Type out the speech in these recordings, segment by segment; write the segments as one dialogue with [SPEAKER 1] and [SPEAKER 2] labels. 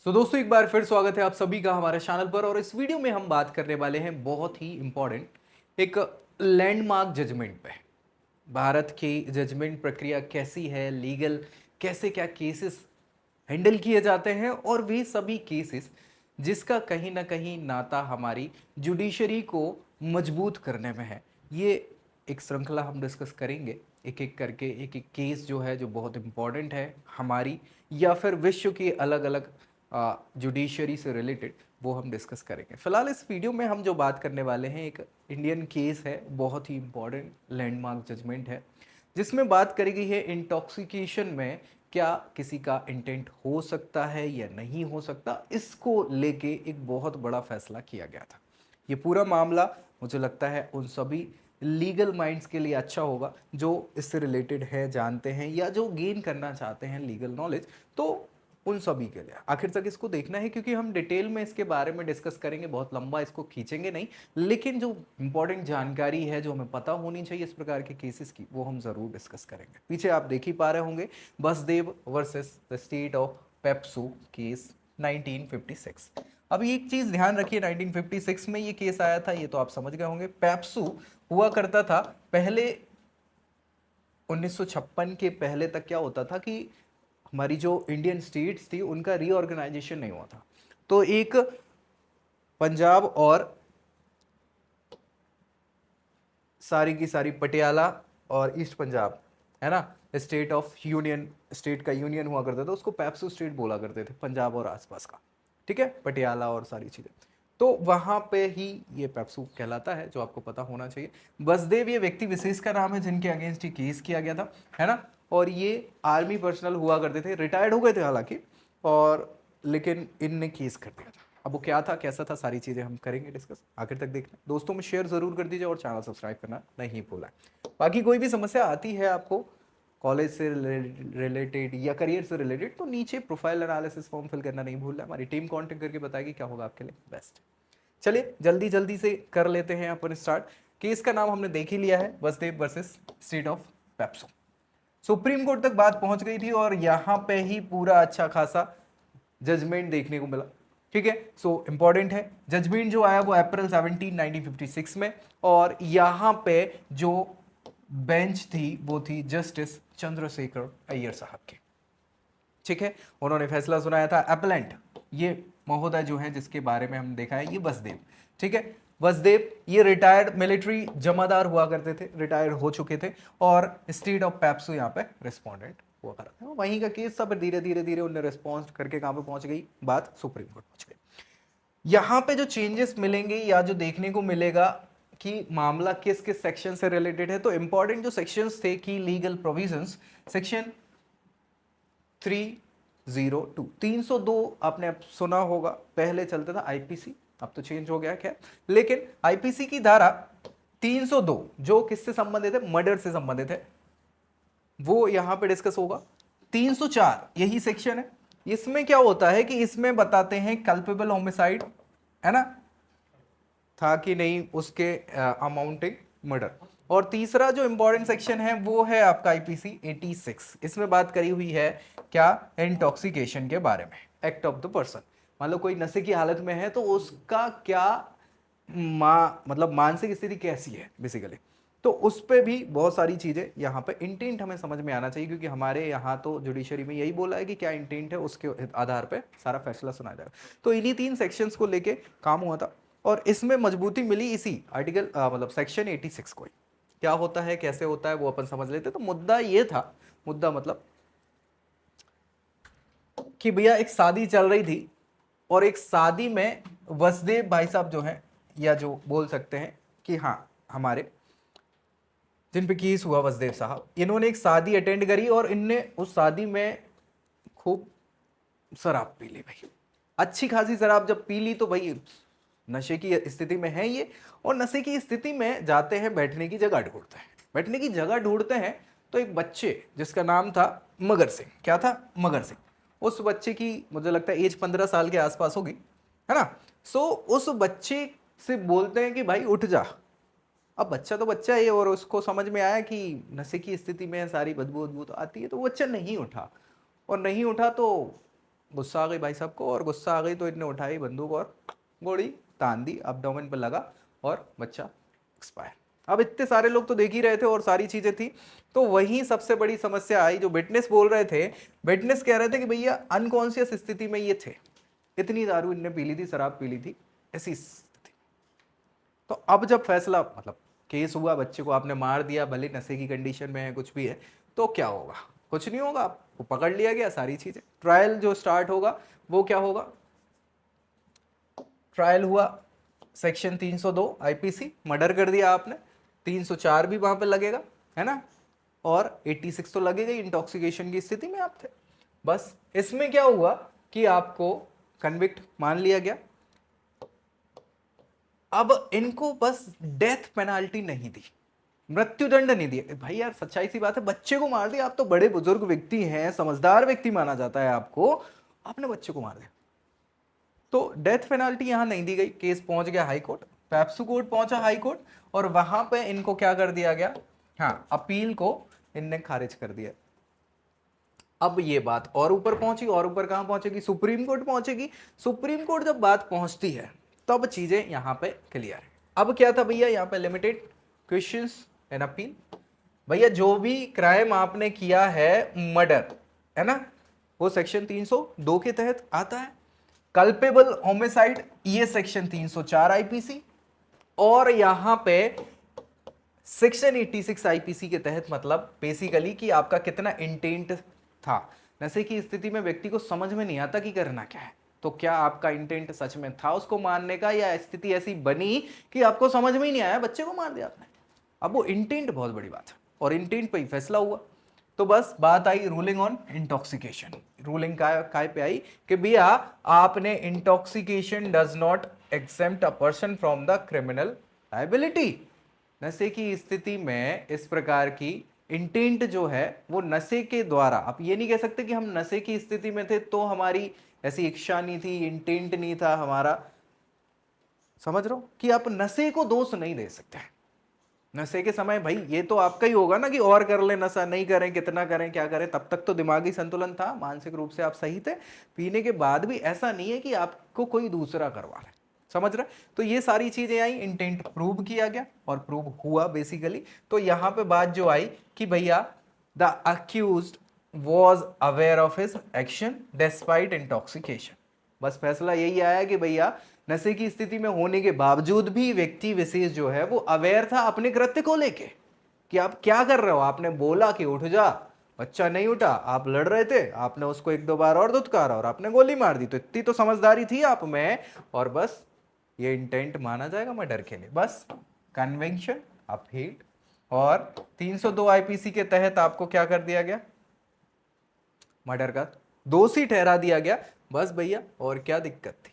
[SPEAKER 1] तो दोस्तों एक बार फिर स्वागत है आप सभी का हमारे चैनल पर। और इस वीडियो में हम बात करने वाले हैं बहुत ही इंपॉर्टेंट एक लैंडमार्क जजमेंट पे। भारत की जजमेंट प्रक्रिया कैसी है, लीगल कैसे क्या केसेस हैंडल किए जाते हैं, और वे सभी केसेस जिसका कहीं ना कहीं नाता हमारी जुडिशरी को मजबूत करने में है। ये एक श्रृंखला हम डिस्कस करेंगे, एक एक करके एक एक केस जो है जो बहुत इंपॉर्टेंट है हमारी या फिर विश्व की अलग अलग जुडिशरी से रिलेटेड, वो हम डिस्कस करेंगे। फिलहाल इस वीडियो में हम जो बात करने वाले हैं एक इंडियन केस है, बहुत ही इंपॉर्टेंट लैंडमार्क जजमेंट है, जिसमें बात करी गई है इंटॉक्सिकेशन में क्या किसी का इंटेंट हो सकता है या नहीं हो सकता। इसको लेके एक बहुत बड़ा फैसला किया गया था। ये पूरा मामला मुझे लगता है उन सभी लीगल माइंड्स के लिए अच्छा होगा जो इससे रिलेटेड है, जानते हैं या जो गेन करना चाहते हैं लीगल नॉलेज। तो उन सभी के लिए आखिर तक इसको देखना है, क्योंकि हम डिटेल में इसके बारे में डिस्कस करेंगे, बहुत लंबा इसको खींचेंगे नहीं, लेकिन जो इंपॉर्टेंट जानकारी है जो हमें पता होनी चाहिए इस प्रकार के केसेस की, वो हम जरूर डिस्कस करेंगे। पीछे आप देख ही पा रहे होंगे, Basdev versus the state of PEPSU case 1956। अभी एक चीज ध्यान रखिए, 1956 में ये केस आया था, ये तो आप समझ गए होंगे। पेप्सू हुआ करता था पहले 1956 के पहले तक क्या होता था कि हमारी जो इंडियन स्टेट्स थी उनका रीऑर्गेनाइजेशन नहीं हुआ था। तो एक पंजाब और सारी की सारी पटियाला और ईस्ट पंजाब है ना, स्टेट ऑफ यूनियन, स्टेट का यूनियन हुआ करता था, उसको पेप्सू स्टेट बोला करते थे, पंजाब और आसपास का। ठीक है, पटियाला और सारी चीजें। तो वहां पे ही ये पेप्सू कहलाता है, जो आपको पता होना चाहिए। बसदेव ये व्यक्ति विशेष का नाम है जिनके अगेंस्ट ही केस किया गया था, है ना। और ये आर्मी पर्सनल हुआ करते थे, रिटायर्ड हो गए थे हालांकि, और लेकिन इनने केस कर दिया था। अब वो क्या था, कैसा था, सारी चीजें हम करेंगे डिस्कस, आखिर तक देखना। दोस्तों में शेयर जरूर कर दीजिए और चैनल सब्सक्राइब करना नहीं भूलें। बाकी कोई भी समस्या आती है आपको कॉलेज से रिलेटेड या करियर से रिलेटेड, तो नीचे प्रोफाइल एनालिसिस फॉर्म फिल करना नहीं भूलना। हमारी टीम कांटेक्ट करके बताएगी क्या होगा आपके लिए बेस्ट। चलिए जल्दी जल्दी से कर लेते हैं अपन स्टार्ट। केस का नाम हमने देख ही लिया है, Basdev versus state of PEPSU. Supreme court तक बात पहुंच गई थी और यहां पे ही पूरा अच्छा खासा जजमेंट देखने को मिला। ठीक है, सो इंपॉर्टेंट है जजमेंट जो आया वो अप्रैल 17 1956 में, और यहां पे जो बेंच थी वो थी जस्टिस चंद्रशेखर अय्यर साहब की। ठीक है, उन्होंने फैसला सुनाया था। एपेलेंट ये महोदय जो है जिसके बारे में हम देखा है, ये बसदेव। ठीक है, बसदेव ये रिटायर्ड मिलिट्री जमादार हुआ करते थे, रिटायर्ड हो चुके थे, और स्टेट ऑफ पेप्सू यहाँ पे रिस्पोंडेंट हुआ करते हैं। वहीं का केस सब धीरे धीरे धीरे उन्हें रिस्पॉन्स करके कहां पे पहुंच गई, बात सुप्रीम कोर्ट पहुंच गई। यहां पे जो चेंजेस मिलेंगे या जो देखने को मिलेगा कि मामला किस किस सेक्शन से रिलेटेड है, तो इंपॉर्टेंट जो सेक्शंस थे की लीगल प्रोविजंस, सेक्शन 302 302 आपने अब सुना होगा, पहले चलता था आईपीसी, अब तो चेंज हो गया क्या, लेकिन आईपीसी की धारा 302 जो किससे संबंधित है, मर्डर से संबंधित है, वो यहां पे डिस्कस होगा। 304 यही सेक्शन है। इसमें क्या होता है कि इसमें बताते हैं कल्पेबल होमिसाइड है ना, था कि नहीं उसके अमाउंटिंग मर्डर। और तीसरा जो इंपॉर्टेंट सेक्शन है वो है आपका आईपीसी 86। इसमें बात करी हुई है क्या, इंटॉक्सिकेशन के बारे में, एक्ट ऑफ द पर्सन। मान लो कोई नशे की हालत में है तो उसका क्या मतलब मानसिक स्थिति कैसी है बेसिकली, तो उस पर भी बहुत सारी चीजें यहाँ पे इंटेंट हमें समझ में आना चाहिए, क्योंकि हमारे यहाँ तो जुडिशरी में यही बोला है कि क्या इंटेंट है, उसके आधार पे सारा फैसला सुना जाएगा। तो इन्हीं 3 सेक्शंस को लेके काम हुआ था, और इसमें मजबूती मिली इसी आर्टिकल मतलब सेक्शन 86 को ही। क्या होता है, कैसे होता है, वो अपन समझ लेते। तो मुद्दा ये था, मुद्दा मतलब कि भैया एक शादी चल रही थी, और एक शादी में वसुदेव भाई साहब जो हैं, या जो बोल सकते हैं कि हाँ हमारे जिन पे केस हुआ वसुदेव साहब, इन्होंने एक शादी अटेंड करी और इनने उस शादी में खूब शराब पी ली भाई। अच्छी खासी शराब जब पी ली तो भाई नशे की स्थिति में है ये, और नशे की स्थिति में जाते हैं, बैठने की जगह ढूंढते हैं। बैठने की जगह ढूंढते हैं तो एक बच्चे जिसका नाम था मगर सिंह, क्या था, मगर सिंह। उस बच्चे की मुझे लगता है एज 15 साल के आसपास होगी, है ना। सो उस बच्चे से बोलते हैं कि भाई उठ जा। अब बच्चा तो बच्चा है, और उसको समझ में आया कि नशे की स्थिति में सारी बदबू बदबू तो आती है, तो वो बच्चा नहीं उठा, और नहीं उठा तो गुस्सा आ गई भाई साहब को, और गुस्सा आ गई तो इतने उठाई बंदूक और गोली तान दी, अब्डोमेन पर लगा और बच्चा एक्सपायर। अब इतने सारे लोग तो देख ही रहे थे और सारी चीजें थी, तो वही सबसे बड़ी समस्या आई। जो विटनेस बोल रहे थे, विटनेस कह रहे थे कि भैया अनकॉन्शियस स्थिति में ये थे, इतनी दारू इनने पी ली थी, शराब पी ली थी, ऐसी स्थिति। तो अब जब फैसला मतलब केस हुआ, बच्चे को आपने मार दिया, भले नशे की कंडीशन में है, कुछ भी है, तो क्या होगा? कुछ नहीं होगा, आपको पकड़ लिया गया, सारी चीजें। ट्रायल जो स्टार्ट होगा वो क्या होगा? ट्रायल हुआ, सेक्शन 302 आईपीसी, मर्डर कर दिया आपने, 304 भी वहां पे लगेगा, है ना, और 86 तो लगेगा ही, इंटॉक्सिकेशन की स्थिति में आप थे। बस इसमें क्या हुआ कि आपको कन्विक्ट मान लिया गया। अब इनको बस डेथ पेनाल्टी नहीं दी, मृत्युदंड नहीं दिया। भाई यार सच्चाई सी बात है, बच्चे को मार दिया, आप तो बड़े बुजुर्ग व्यक्ति हैं, समझदार व्यक्ति माना जाता है आपको, आपने बच्चे को मार दिया। तो डेथ पेनाल्टी यहां नहीं दी गई, केस पहुंच गया हाई कोर्ट, पेप्सू कोर्ट पहुंचा हाई कोर्ट, और वहां पे इनको क्या कर दिया गया, हाँ, अपील को इनने खारिज कर दिया। अब ये बात और ऊपर पहुंची, और ऊपर कहां पहुंचेगी? सुप्रीम कोर्ट पहुंचेगी। सुप्रीम कोर्ट जब बात पहुंचती है तब चीजें यहां पे क्लियर है। अब क्या था भैया, यहां पे लिमिटेड क्वेश्चंस एंड अपील। भैया जो भी क्राइम आपने किया है, मर्डर है ना, वो सेक्शन 302 के तहत आता है। कल्पेबल होमिसाइड, ये सेक्शन 304 आईपीसी, और यहां पे सेक्शन 86 आईपीसी के तहत, मतलब बेसिकली कि आपका कितना इंटेंट था। नशे की स्थिति में व्यक्ति को समझ में नहीं आता कि करना क्या है, तो क्या आपका इंटेंट सच में था उसको मारने का, या स्थिति ऐसी बनी कि आपको समझ में ही नहीं आया, बच्चे को मार दिया आपने। अब वो इंटेंट बहुत बड़ी बात है, और इंटेंट पे ही फैसला हुआ। तो बस बात आई रूलिंग ऑन इंटॉक्सिकेशन। रूलिंग काय पे आई कि भैया आपने intoxication does not exempt a person from the criminal liability. नशे की स्थिति में इस प्रकार की इंटेंट जो है वो नशे के द्वारा, आप ये नहीं कह सकते कि हम नशे की स्थिति में थे तो हमारी ऐसी इच्छा नहीं थी, इंटेंट नहीं था हमारा। समझ रहे हो कि आप नशे को दोष नहीं दे सकते। नशे के समय भाई ये तो आपका ही होगा ना कि और कर ले नशा, नहीं करें, कितना करें, क्या करें, तब तक तो दिमागी संतुलन था, मानसिक रूप से आप सही थे। पीने के बाद भी ऐसा नहीं है कि आपको कोई दूसरा करवा रहा है। समझ रहे? तो ये सारी चीजें आई, इंटेंट प्रूव किया गया और प्रूव हुआ बेसिकली। तो यहां पे बात जो आई कि भैया the accused was aware of his action despite intoxication. बस फैसला यही आया कि भैया नशे की स्थिति में होने के बावजूद भी व्यक्ति विशेष जो है वो अवेयर था अपने कृत्य को लेके कि आप क्या कर रहे हो। आपने बोला कि उठ जा, बच्चा नहीं उठा, आप लड़ रहे थे, आपने उसको एक दो बार और धुतकारा और आपने गोली मार दी। तो इतनी तो समझदारी थी आप में, और बस ये इंटेंट माना जाएगा मर्डर के लिए। बस कन्वेंशन अपील, और 302 आईपीसी के तहत आपको क्या कर दिया गया, मर्डर का दोषी ठहरा दिया गया। बस भैया और क्या दिक्कत थी?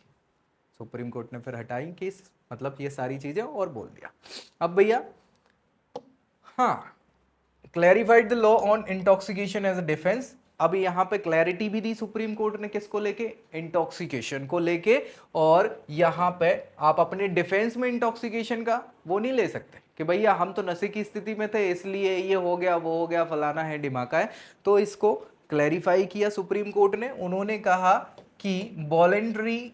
[SPEAKER 1] सुप्रीम कोर्ट ने फिर हटाई केस, मतलब ये सारी चीजें और बोल दिया। अब भैया हाँ, clarified the law on intoxication as a defence. अब यहाँ पे क्लैरिटी भी दी सुप्रीम कोर्ट ने, किसको लेके? इंटॉक्सिकेशन को लेके। और यहाँ पे आप अपने डिफेंस में इंटॉक्सिकेशन का वो नहीं ले सकते कि भैया हम तो नशे की स्थिति में थे इसलिए ये हो गया, वो हो गया, फलाना है, ढिमाका है। तो इसको क्लैरिफाई किया सुप्रीम कोर्ट ने। उन्होंने कहा कि voluntary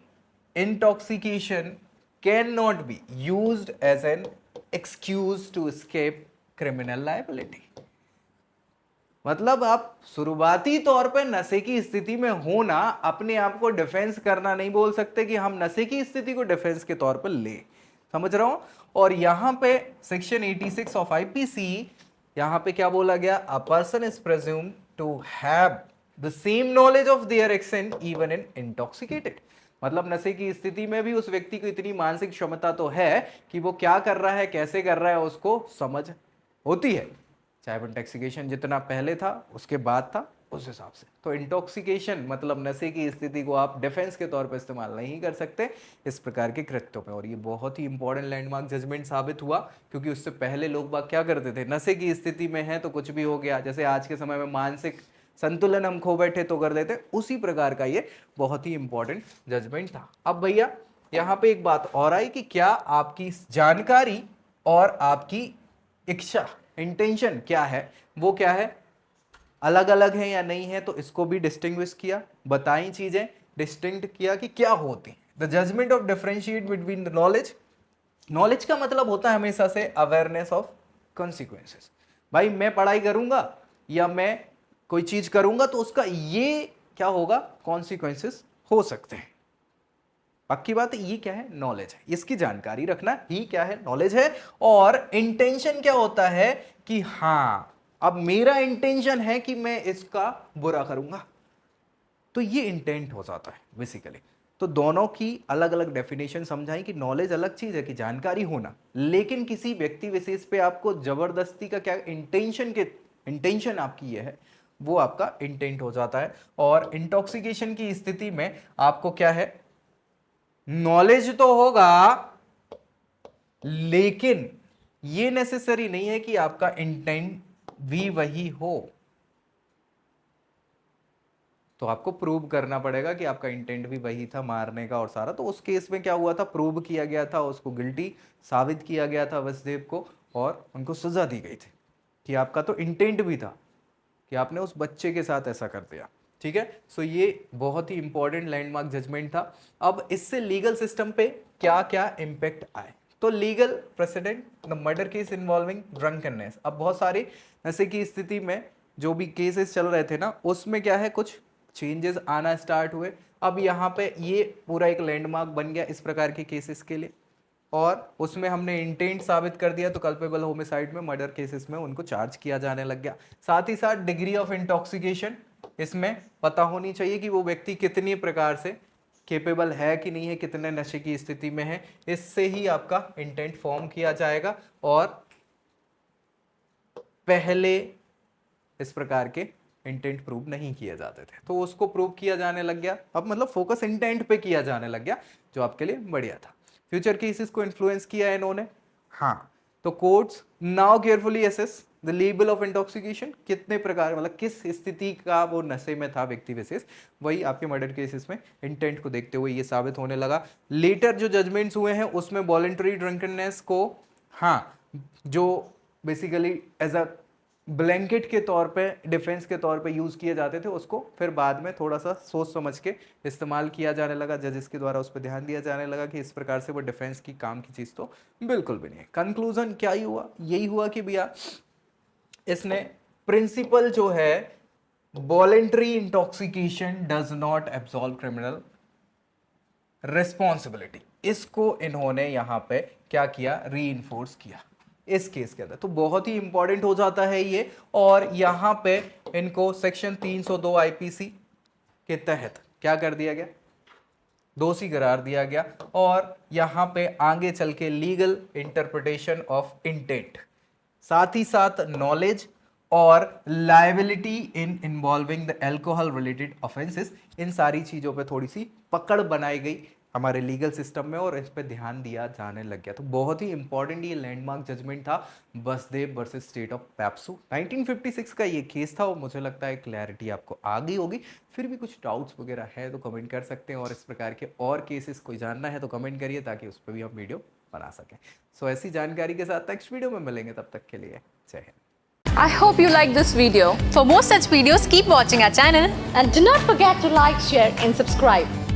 [SPEAKER 1] intoxication cannot be used as an excuse to escape criminal liability। मतलब आप शुरुआती तौर पे नशे की स्थिति में होना अपने आप को डिफेंस करना नहीं बोल सकते कि हम नशे की स्थिति को डिफेंस के तौर पर ले। समझ रहा हूं? और यहां पे सेक्शन 86 ऑफ आईपीसी, यहां पे क्या बोला गया? A person is presumed to have the same knowledge of their action even in intoxicated. मतलब नशे की स्थिति में भी उस व्यक्ति को इतनी मानसिक क्षमता तो है कि वो क्या कर रहा है, कैसे कर रहा है, उसको समझ होती है। चाहे वो इंटॉक्सिकेशन जितना पहले था उसके बाद था उस हिसाब से। तो इंटॉक्सिकेशन मतलब नशे की स्थिति को आप डिफेंस के तौर पर इस्तेमाल नहीं कर सकते इस प्रकार के कृत्यों पे। और ये बहुत ही इंपॉर्टेंट लैंडमार्क जजमेंट साबित हुआ, क्योंकि उससे पहले लोग बाग क्या करते थे, नशे की स्थिति में है तो कुछ भी हो गया, जैसे आज के समय में मानसिक संतुलन हम खो बैठे तो कर देते, उसी प्रकार का ये बहुत ही इंपॉर्टेंट जजमेंट था। अब भैया यहाँ पे एक बात और आई कि क्या आपकी जानकारी और आपकी इच्छा, इंटेंशन क्या है, वो क्या है, अलग अलग है या नहीं है, तो इसको भी डिस्टिंग्विश किया, बताई चीजें डिस्टिंक्ट किया कि क्या होती है। The judgement of differentiate between the knowledge, knowledge का मतलब होता है हमेशा से अवेयरनेस ऑफ कॉन्सिक्वेंसेस। भाई मैं पढ़ाई करूंगा या मैं कोई चीज करूंगा तो उसका ये क्या होगा, कॉन्सिक्वेंसेस हो सकते हैं। पक्की बात है, ये क्या है, नॉलेज है, इसकी जानकारी रखना ही क्या है, नॉलेज है। और इंटेंशन क्या होता है कि हां अब मेरा इंटेंशन है कि मैं इसका बुरा करूंगा, तो ये इंटेंट हो जाता है बेसिकली। तो दोनों की अलग अलग डेफिनेशन समझाई कि नॉलेज अलग चीज है कि जानकारी होना, लेकिन किसी व्यक्ति विशेष पे आपको जबरदस्ती का क्या इंटेंशन आपकी ये है, वो आपका इंटेंट हो जाता है। और इंटॉक्सिकेशन की स्थिति में आपको क्या है, नॉलेज तो होगा लेकिन ये नेसेसरी नहीं है कि आपका इंटेंट भी वही हो। तो आपको प्रूव करना पड़ेगा कि आपका इंटेंट भी वही था मारने का और सारा। तो उस केस में क्या हुआ था, प्रूव किया गया था, उसको गिल्टी साबित किया गया था वसुदेव को, और उनको सजा दी गई थी कि आपका तो इंटेंट भी था कि आपने उस बच्चे के साथ ऐसा कर दिया। ठीक है, सो ये बहुत ही इंपॉर्टेंट लैंडमार्क जजमेंट था। अब इससे लीगल सिस्टम पे क्या क्या इंपैक्ट आए, तो legal president, the murder case involving drunkenness. अब बहुत सारी नशे की स्थिति में जो भी केसेस चल रहे थे ना, उसमें क्या है, कुछ चेंजेस आना स्टार्ट हुए। अब यहाँ पे ये पूरा एक लैंडमार्क बन गया इस प्रकार के केसेस के लिए, और उसमें हमने इंटेंट साबित कर दिया, तो कल्पेबल होमिसाइड में, मर्डर केसेस में उनको चार्ज किया जाने लग गया। साथ ही साथ डिग्री ऑफ इंटॉक्सिकेशन, इसमें पता होनी चाहिए कि वो व्यक्ति कितनी प्रकार से केपेबल है कि नहीं है, कितने नशे की स्थिति में है, इससे ही आपका इंटेंट फॉर्म किया जाएगा। और पहले इस प्रकार के इंटेंट प्रूव नहीं किए जाते थे, तो उसको प्रूव किया जाने लग गया। अब मतलब फोकस इंटेंट पे किया जाने लग गया, जो आपके लिए बढ़िया था। फ्यूचर केसेस को इन्फ्लुएंस किया है इन्होंने, हाँ। तो courts now carefully assess the level of intoxication, कितने प्रकार, मतलब किस स्थिति का वो नशे में था व्यक्ति विशेष, वही आपके मर्डर केसेस में इंटेंट को देखते हुए ये साबित होने लगा। लेटर जो जजमेंट्स हुए हैं उसमें वॉलेंटरी ड्रंकनेस को, हाँ, जो बेसिकली एज अ ब्लैंकेट के तौर पे, डिफेंस के तौर पे यूज किए जाते थे, उसको फिर बाद में थोड़ा सा सोच समझ के इस्तेमाल किया जाने लगा, जजेस के द्वारा उस पर ध्यान दिया जाने लगा कि इस प्रकार से वो डिफेंस की काम की चीज तो बिल्कुल भी नहीं है। कंक्लूजन क्या ही हुआ, यही हुआ कि भैया इसने प्रिंसिपल जो है voluntary intoxication does not absolve criminal responsibility, इसको इन्होंने यहां पे क्या किया, री-इन्फोर्स किया इस केस के अंदर। तो बहुत ही इंपॉर्टेंट हो जाता है ये। और यहां पे इनको सेक्शन 302 आईपीसी के तहत क्या कर दिया गया, दोषी करार दिया गया। और यहां पे आगे चल के लीगल इंटरप्रिटेशन ऑफ इंटेंट, साथ ही साथ नॉलेज और liability in involving the alcohol related offences, इन सारी चीजों पे थोड़ी सी पकड़ बनाई गई हमारे लीगल सिस्टम में, और इस पे ध्यान दिया जाने लग गया। तो बहुत ही इंपॉर्टेंट ये लैंडमार्क जजमेंट था, Vasudev versus state of PEPSU. 1956 का ये केस था, और मुझे लगता है क्लैरिटी आपको आ गई होगी। फिर भी कुछ डाउट्स वगैरह है तो कमेंट कर सकते हैं, और इस प्रकार के और केसेस कोई जानना है तो कमेंट करिए, ताकि उस पर भी हम वीडियो बना सकें। सो ऐसी जानकारी के साथ नेक्स्ट वीडियो में मिलेंगे, तब तक के लिए जय Hind.
[SPEAKER 2] I hope you like this video. For more such videos, keep watching our channel
[SPEAKER 3] and do not forget to like, share and subscribe.